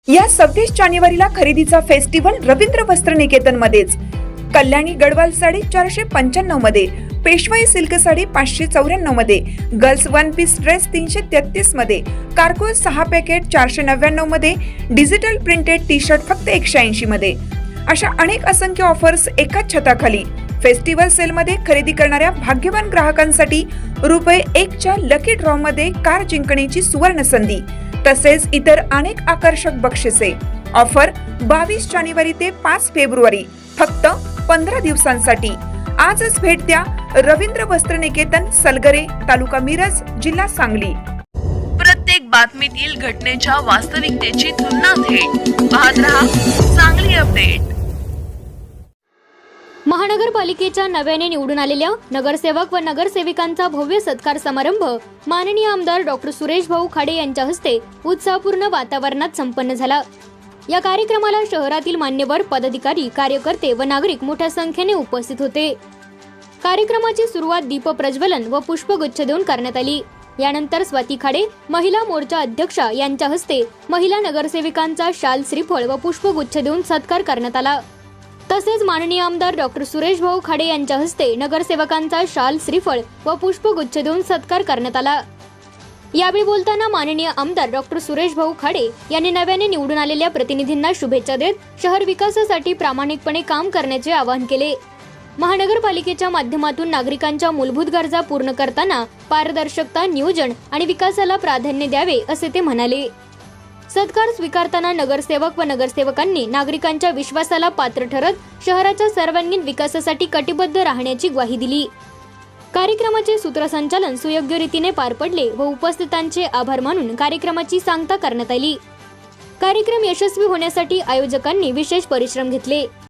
या 26 जानेवारीला खरेदीचा फेस्टिवल रवींद्र वस्त्र निकेतन मध्येच। कल्याणी गडवाल साडी 495 मध्ये, पेशवाई सिल्क साडी 594 मध्ये, गर्ल्स वन पीस ड्रेस 333 मध्ये, कार्गो 6 पॅकेट 499 मध्ये, डिजिटल प्रिंटेड टी शर्ट फक्त 180 मध्ये। अशा अनेक असंख्य ऑफर्स एकाच छताखाली। फेस्टिवल सेल मध्ये खरेदी करणाऱ्या भाग्यवान ग्राहकांसाठी ₹1 च्या लकी ड्रॉ मध्ये कार जिंकण्याची सुवर्ण संधी, तसेच इतर अनेक आकर्षक बक्षिसे। ऑफर 22 जानेवारी ते 5 फेब्रुवारी, फक्त 15 दिवसांसाठी। आजच भेट द्या रवींद्र वस्त्र निकेतन, सलगरे, तालुका मिरज, जिल्हा सांगली। प्रत्येक बातमीतील घटनेच्या वास्तविकतेची तुलना थेट पाहत रहा सांगली अपडेट। महानगरपालिकेच्या नव्याने निवडून आलेल्या नगरसेवक व नगरसेविकांचा भव्य सत्कार समारंभ माननीय आमदार डॉक्टर सुरेश भाऊ खाडे यांच्या हस्ते उत्साहपूर्ण वातावरणात संपन्न झाला। या कार्यक्रमाला शहरातील मान्यवर पदाधिकारी, कार्यकर्ते व नागरिक मोठ्या संख्येने उपस्थित होते। कार्यक्रमाची सुरुवात दीप प्रज्वलन व पुष्पगुच्छ देऊन करण्यात आली। यानंतर स्वाती खाडे, महिला मोर्चा अध्यक्षा यांच्या हस्ते महिला नगरसेविकांचा शाल, श्रीफळ व पुष्पगुच्छ देऊन सत्कार करण्यात आला। तसेच माननीय आमदार डॉक्टर सुरेश भाऊ खाडे यांच्या हस्ते नगरसेवकांचा शाल, श्रीफळ व पुष्पगुच्छ देऊन सत्कार करण्यात आला। यावेळी बोलताना माननीय आमदार डॉक्टर सुरेश भाऊ खाडे यांनी नव्याने निवडून आलेल्या प्रतिनिधींना शुभेच्छा देत शहर विकासासाठी प्रामाणिकपणे काम करण्याचे आवाहन केले। महानगरपालिकेच्या माध्यमातून नागरिकांच्या मूलभूत गरजा पूर्ण करताना पारदर्शकता, नियोजन आणि विकासाला प्राधान्य द्यावे, असे ते म्हणाले। सत्कार स्वीकारताना नगरसेवक व नगरसेवकांनी नागरिकांच्या विश्वासाला पात्र ठरत शहराच्या सर्वांगीण विकासासाठी कटिबद्ध राहण्याची ग्वाही दिली। कार्यक्रमाचे सूत्रसंचालन सुयोग्य रीतीने पार पडले व उपस्थितांचे आभार मानून कार्यक्रमाची सांगता करण्यात आली। कार्यक्रम यशस्वी होण्यासाठी आयोजकांनी विशेष परिश्रम घेतले।